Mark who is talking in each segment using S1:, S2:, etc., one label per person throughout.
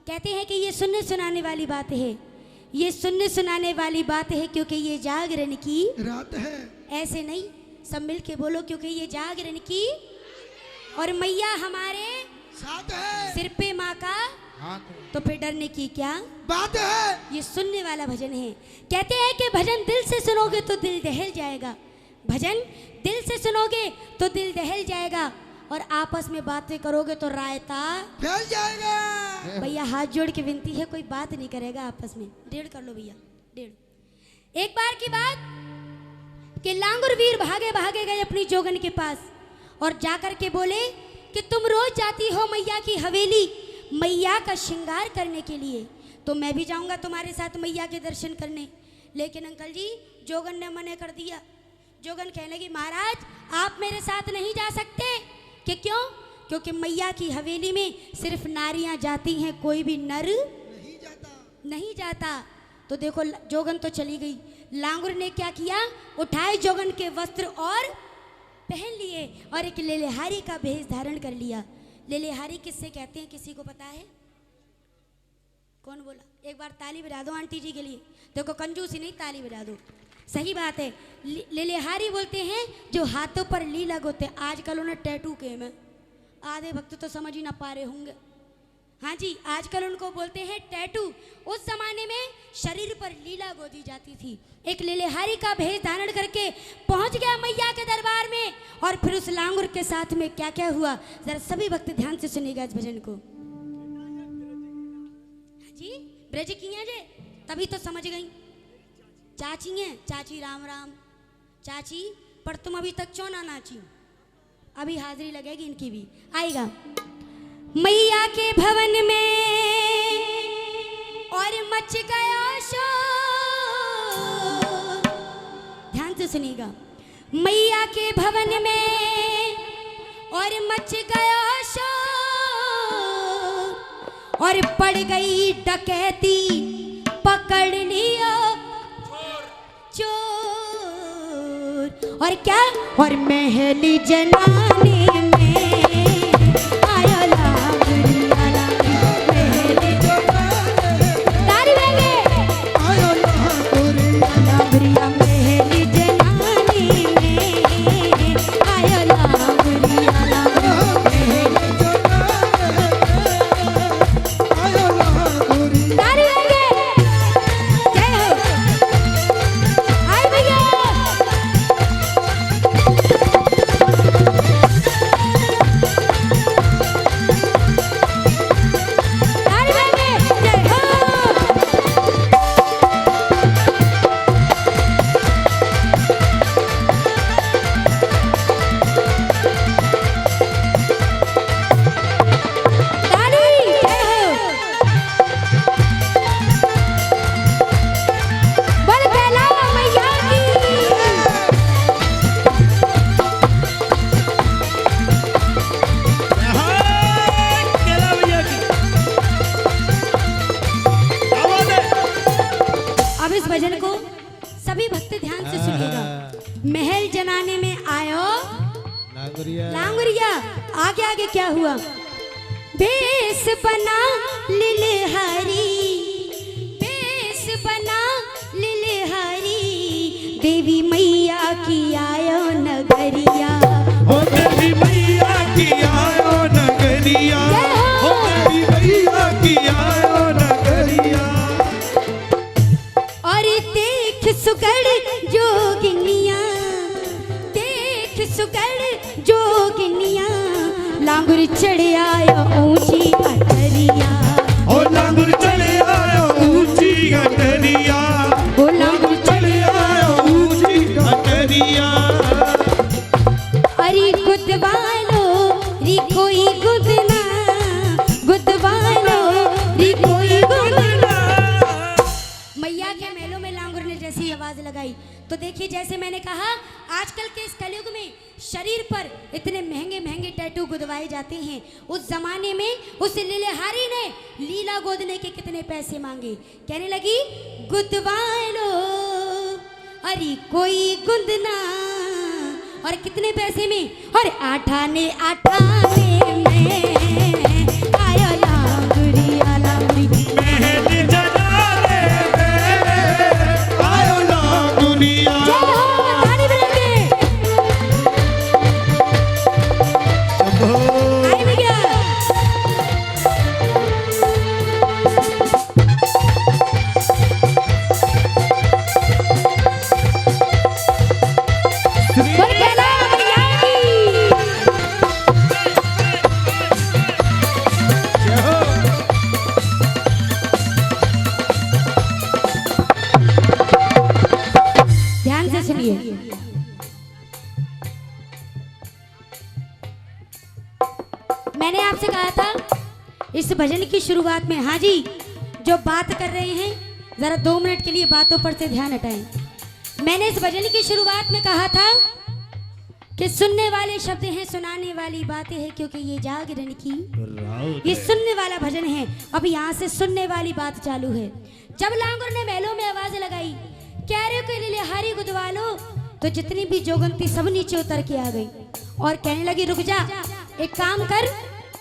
S1: कहते हैं कि ये सुनने सुनाने वाली बात है, ये सुनने सुनाने वाली बात है, क्योंकि ये जागरण की
S2: रात है।
S1: ऐसे नहीं, सब मिल के बोलो, क्योंकि ये जागरण की और मैया हमारे
S2: साथ है,
S1: सिर पे माँ का
S2: हाथ,
S1: तो फिर डरने की क्या
S2: बात है।
S1: ये सुनने वाला भजन है। कहते हैं कि भजन दिल से सुनोगे तो दिल दहल जाएगा, भजन दिल से सुनोगे तो दिल दहल जाएगा, और आपस में बातें करोगे तो रायता
S2: फैल जाएगा।
S1: भैया हाथ जोड़ के विनती है, कोई बात नहीं करेगा आपस में, डेढ़ कर लो भैया, डेढ़। एक बार की बात कि लांगुर वीर भागे भागे गए अपनी जोगन के पास और जाकर के बोले कि तुम रोज जाती हो मैया की हवेली मैया का श्रृंगार करने के लिए, तो मैं भी जाऊंगा तुम्हारे साथ मैया के दर्शन करने। लेकिन अंकल जी जोगन ने मना कर दिया। जोगन कहने लगी महाराज आप मेरे साथ नहीं जा सकते। कि क्यों? क्योंकि मैया की हवेली में सिर्फ नारियां जाती हैं, कोई भी नर नहीं जाता। तो देखो जोगन तो चली गई। लांगुर ने क्या किया, उठाए जोगन के वस्त्र और पहन लिए और एक लेलेहारी का भेष धारण कर लिया। लेलेहारी किससे कहते हैं, किसी को पता है? कौन बोला? एक बार ताली बजा दो आंटी जी के लिए। देखो कंजूसी नहीं, ताली बजा दो। सही बात है, लेलेहारी बोलते हैं जो हाथों पर लीला गोते। आजकल उन्हें टैटू के में आधे भक्त तो समझ ही ना पा रहे होंगे। हाँ जी, आजकल उनको बोलते हैं टैटू। उस जमाने में शरीर पर लीला गोदी जाती थी। एक लेलेहारी का भेष धारण करके पहुंच गया मैया के दरबार में, और फिर उस लांगुर के साथ में क्या क्या हुआ, जरा सभी भक्त ध्यान से सुनिएगा इस भजन को। हाँ जी, ब्रज किया जे तभी तो समझ गई। चाची हैं, चाची राम राम। चाची पर तुम अभी तक क्यों ना नाची? अभी हाजिरी लगेगी इनकी भी, आएगा। मैया के भवन में और मच गया शोर। ध्यान से सुनिएगा। मैया के भवन में और मच गया शोर, और पड़ गई डकैती पकड़ लिया चोर। और क्या? और महली जनाने में आया लांगुरिया महली जनाने, तारी बेगे आया लांगुरिया महली जनाने में आया लांगुरिया महली जनाने तारी बेगे। जय हो आई भैया। भजन को सभी भक्त ध्यान से सुनिएगा। महल जनाने में आयो लांगुरिया। आगे आगे क्या हुआ? भेष बना लिलहारी, भेष बना लिलहारी, देवी मैया की आयो नगरिया।
S3: ओ देवी मैया की आयो नगरिया, ओ देवी मैया की आयो नगरिया।
S1: सुगड़ जोगिनिया, देख सुगड़ जोगिनिया, लांगुर चढ़े आयो ऊंची अटरिया।
S3: ओ लांगुर चढ़े आयो ऊंची अटरिया,
S1: ओ लांगुर चढ़े आयो
S3: ऊंची अटरिया।
S1: अरे गुदवालो री कोई गुदना, गुदवालो री कोई गुदना। मैया के मेलों में लांगुर ने जैसी आवाज लगाई तो देखिए, जैसे मैंने कहा आजकल के इस कलयुग में शरीर पर इतने महंगे महंगे टैटू गुदवाए जाते हैं। उस जमाने में उस लेलेहारी ने लीला गोदने के कितने पैसे मांगे। कहने लगी गुदवा लो अरे कोई गुंदना, और कितने पैसे में? और आठाने आठाने में आया लांगुरिया लांगुरिया। की शुरुआत में, हाँ जी, जो बात कर रहे हैं जरा 2 मिनट के लिए बातों पर से ध्यान हटाएं। मैंने इस भजन की शुरुआत में कहा था कि सुनने वाले शब्द हैं, सुनाने वाली बातें हैं, क्योंकि ये जागरण की ये सुनने वाला भजन है। अब यहाँ से सुनने वाली बात चालू है। जब लांगुर ने महलों में आवाज लगाई, क्यारे के लिए हारी गुदवालो, तो जितनी भी जोगन थी सब नीचे उतर के आ गई और कहने लगी, रुक जा, एक काम कर,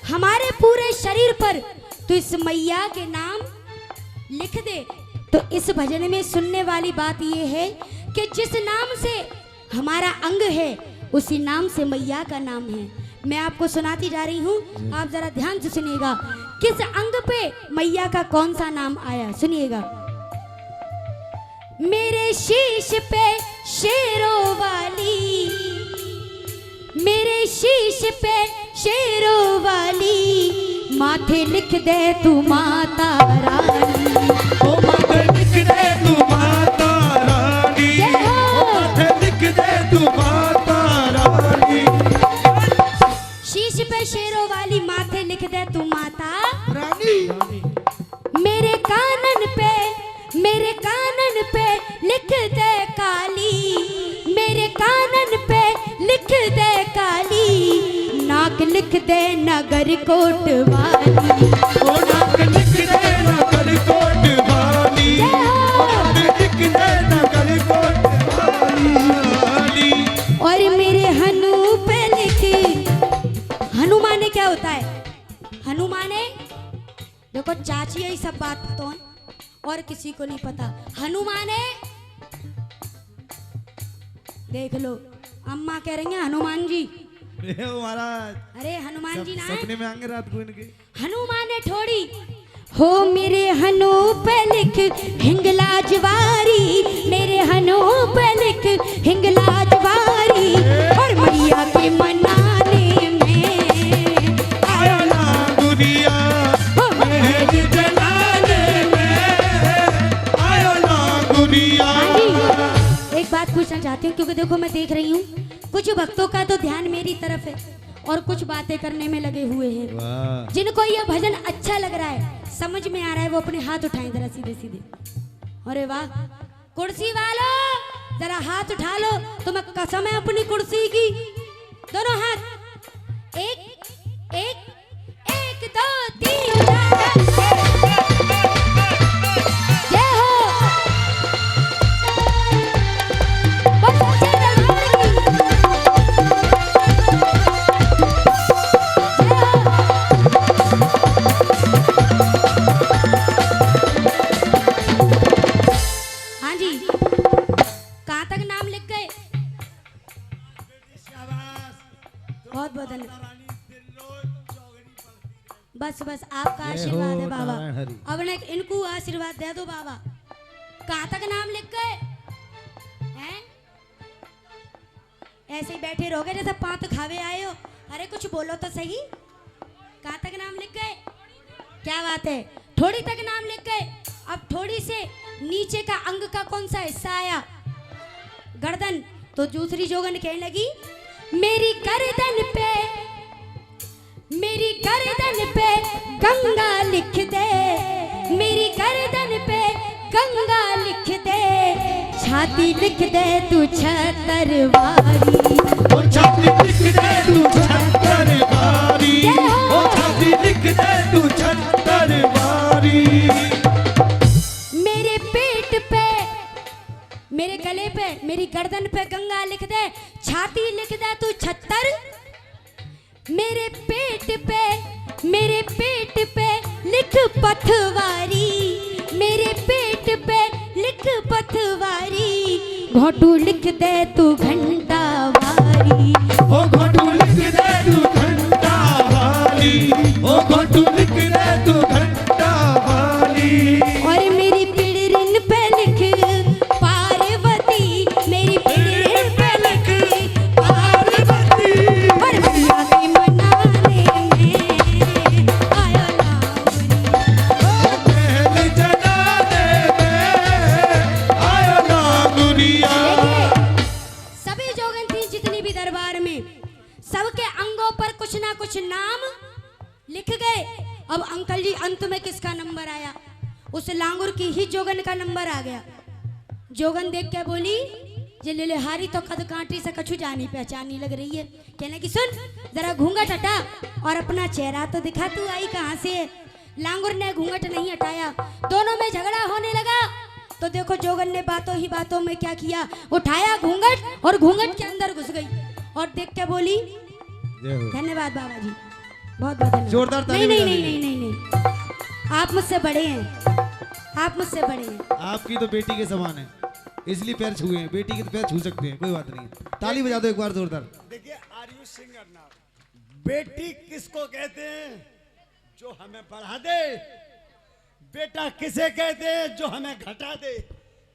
S1: हमारे पूरे शरीर पर तो इस मैया के नाम लिख दे। तो इस भजन में सुनने वाली बात ये है कि जिस नाम से हमारा अंग है उसी नाम से मैया का नाम है। मैं आपको सुनाती जा रही हूँ, आप जरा ध्यान से सुनिएगा, किस अंग पे मैया का कौन सा नाम आया, सुनिएगा। मेरे शीश पे शेरों वाली, मेरे शीश पे शेरों वाली, माथे लिख दे तू माता रानी,
S3: ओ माथे लिख दे तू माता रानी, ओ माथे लिख दे तू माता रानी।
S1: शीश पे शेरों वाली, माथे लिख दे तू माता
S2: रानी।
S1: मेरे कानन पे, मेरे कानन पे लिख दे काली, मेरे कानन पे लिख दे काली, नाक लिख दे नगर कोट वाली,
S3: ओ नाक लिख दे नगर कोट वाली, नाक लिख दे नगर कोट वाली।
S1: और मेरे हनु पे लिख, हनुमाने क्या होता है, हनुमाने देखो चाची यही सब बात तो है और किसी को नहीं पता। हनुमाने देख लो, अम्मा कह रही हैं हनुमान जी,
S3: महाराज
S1: अरे हनुमान जी ना,
S3: सपने में आएंगे रात को इनके।
S1: हनुमाने थोड़ी हो, मेरे हनु पे लिख हिंगलाज वारी, मेरे हनु पे लिख हिंगलाज वारी, और मैया के मनाने में
S3: आया ना दुनिया मेरे जलाने में, आया ना दुनिया।
S1: एक बात पूछना चाहती हूँ, क्योंकि देखो मैं देख रही हूँ कुछ भक्तों का तो ध्यान मेरी तरफ है और कुछ बातें करने में लगे हुए हैं। जिनको ये भजन अच्छा लग रहा है, समझ में आ रहा है, वो अपने हाथ उठाएं जरा सीधे सीधे। अरे वाह, कुर्सी वालों जरा हाथ उठा लो, तुम्हें कसम है अपनी कुर्सी की। दोनों हाथ, एक एक एक 2 3 जय हो। बस अच्छे हाँ जी, कहाँ तक नाम लिख गए? बहुत बहुत धन्यवाद। बस बस आपका आशीर्वाद है बाबा, अब ने इनको आशीर्वाद दे दो बाबा। कहाँ तक नाम लिख गए हैं? ऐसे ही बैठे रहोगे जैसे पांत खावे आए हो। अरे कुछ बोलो तो सही, कहाँ तक नाम लिख गए? क्या बात है, थोड़ी तक नाम लिख गए। अब थोड़ी से नीचे का अंग का कौन सा हिस्सा आया? गर्दन। तो दूसरी जोगन कहने लगी, मेरी गर्दन पे, मेरी गर्दन पे गंगा लिख दे, मेरी गर्दन पे गंगा लिख दे, छाती लिख दे तू छतरवारी,
S3: ओ छाती लिख दे तू छतरवारी, ओ छाती लिख दे तू छतरवारी।
S1: मेरे पेट पे, मेरे गले पे, मेरी गर्दन पे गंगा लिख दे, छाती लिख दे तू 76, मेरे पेट पे, मेरे पेट पे लिख पथवारी, मेरे पेट पे लिख पथवारी, घोटू लिख दे तू घंटा वारी,
S3: ओ घोटू लिख दे तू घंटा वाली, ओ घोटू लिख दे तू घंटा वाली।
S1: और मेरी पिड़रिन पे लिख पार्वती, मेरी पिड़रिन पे लिख पार्वती, और मैया के मनाने में आया
S3: महल जलाने में आया ना दुनिया।
S1: देखिए, सभी जोगन थी जितनी भी दरबार में, अंत में किसका नंबर आया? उस लांगुर की ही जोगन का नंबर आ गया। जोगन देख के बोली, जे ले हारी तो कद कांटी से कछु जानी पहचानी लग रही है। कहने की सुन, जरा घूंघट हटा और अपना चेहरा तो दिखा, तू आई कहाँ से? लांगुर ने घूंघट नहीं हटाया, दोनों में झगड़ा होने लगा। तो देखो जोगन ने बातों ही बातों में क्या किया, उठाया घूंघट और घूंघट के अंदर घुस गई और देख के बोली, धन्यवाद बाबा जी, बहुत बहुत धन्यवाद।
S3: जोरदार ताली
S1: नहीं
S3: बजा
S1: नहीं
S3: दीजिए।
S1: नहीं नहीं नहीं, आप मुझसे बड़े हैं, आप मुझसे बड़े हैं।
S3: आपकी तो बेटी के समान है, इसलिए पैर छुए हैं। बेटी के तो पैर छू सकते हैं, कोई बात नहीं। ताली बजा दो एक बार जोरदार।
S4: देखिए, आर यू सिंगर नाउ? बेटी किसको कहते हैं? जो हमें बढ़ा दे। बेटा किसे कहते हैं? जो हमें घटा दे।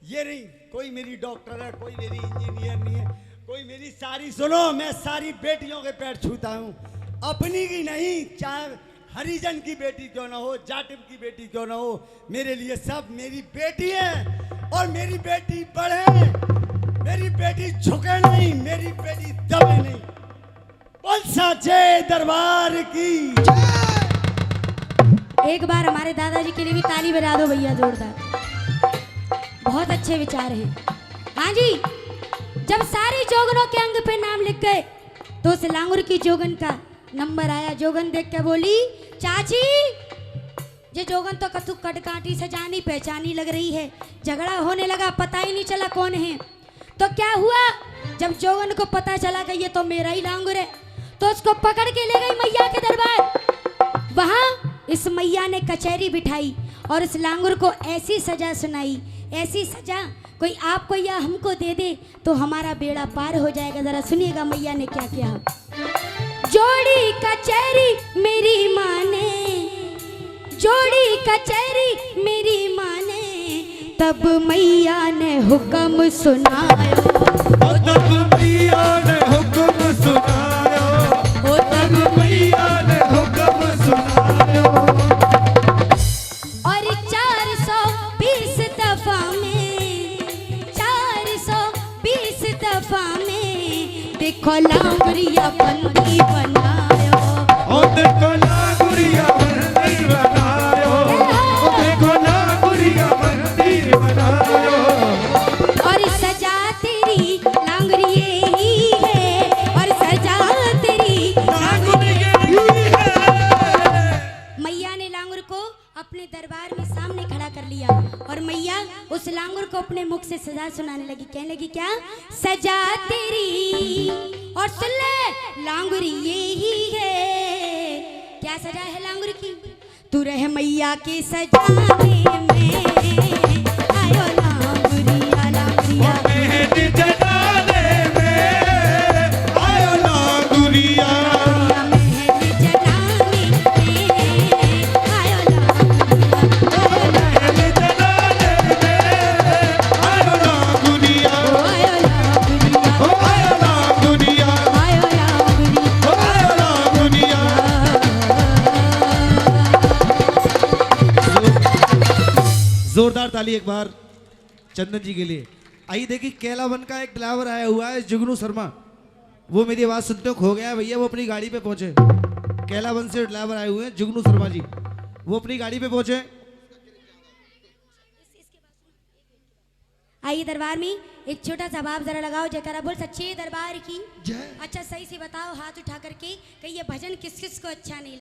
S4: ये नहीं, कोई मेरी डॉक्टर है, कोई मेरी इंजीनियर नहीं है, कोई मेरी सारी, सुनो, मैं सारी बेटियों के पैर छूता हूँ, अपनी की नहीं। चाहे हरिजन की बेटी क्यों ना हो, जाटिब की बेटी क्यों ना हो, मेरे लिए सब मेरी बेटी है। और मेरी बेटी बढ़े, मेरी बेटी झुके नहीं, मेरी बेटी दबे नहीं। बोल साचे दरबार की।
S1: एक बार हमारे दादाजी के लिए भी ताली बजा दो भैया, जोरदार। बहुत अच्छे विचार हैं। हाँ जी, जब सारी जोगनों के अंग पे नाम लिख गए तो उस लांगुर की जोगन का नंबर आया। जोगन देख के बोली, चाची, ये जोगन तो कतु कटकाठी से जानी पहचानी लग रही है। झगड़ा होने लगा, पता ही नहीं चला कौन है। तो क्या हुआ, जब जोगन को पता चला कि ये तो मेरा ही लांगुर है, तो उसको पकड़ के ले गई मैया के दरबार। वहां इस मैया ने कचहरी बिठाई और इस लांगुर को ऐसी सजा सुनाई, ऐसी सजा कोई आपको या हमको दे दे तो हमारा बेड़ा पार हो जाएगा। जरा सुनिएगा मैया ने क्या किया। जोड़ी कचहरी मेरी माँ ने, जोड़ी कचहरी मेरी माँ ने, तब मैया ने हुक्म सुनायो,
S3: तब मैया ने हुक्म सुनायो, तब मैया ने हुक्म सुनायो।
S1: और 420 दफा में, 420 दफा में देखो लांगुरिया बंदी बनायो,
S3: ओ देखो लांगुरिया बंदी बनायो, ओ देखो लांगुरिया बंदी बनायो।
S1: और सजा तेरी लांगुरिये ही है, और सजा तेरी लांगुरिये ही है। मैया ने लांगुर को अपने दरबार में सामने खड़ा कर लिया और मैया उस लांगुर को अपने मुख से सजा सुनाने लगी। कहने लगी, क्या सजा तेरी, और सुन ले लांगुर ये ही है। क्या सजा है लांगुर की? तू रह मैया के सजाने में, आयो लांगुरिया लांगुरिया
S3: मेहंदी जलाने में, आयो लांगुरिया।
S1: मेहंदी जलाने में, आयो
S3: मेहंदी जलाने में, आयो लांगुरिया।
S1: आयो लांगुरिया,
S3: ओ आयो लांगुरिया,
S1: आयो लांगुरिया।
S3: ओ आयो लांगुरिया। जोरदार ताली एक बार चंदन जी के लिए। आइए देखिए, कैलावन का एक ड्राइवर आया हुआ है, जुगनू शर्मा। वो मेरी आवाज सुनते खो गया भैया, वो अपनी गाड़ी पे पहुंचे। कैलावन से ड्राइवर आए हुए हैं जुगनू शर्मा जी, वो अपनी गाड़ी पे पहुंचे।
S1: आइए दरबार में एक छोटा सा भाव जरा लगाओ, जयकारा बोल सच्चे दरबार की।
S2: जय।
S1: अच्छा सही से बताओ हाथ उठा करके कि ये भजन किस किस को अच्छा नहीं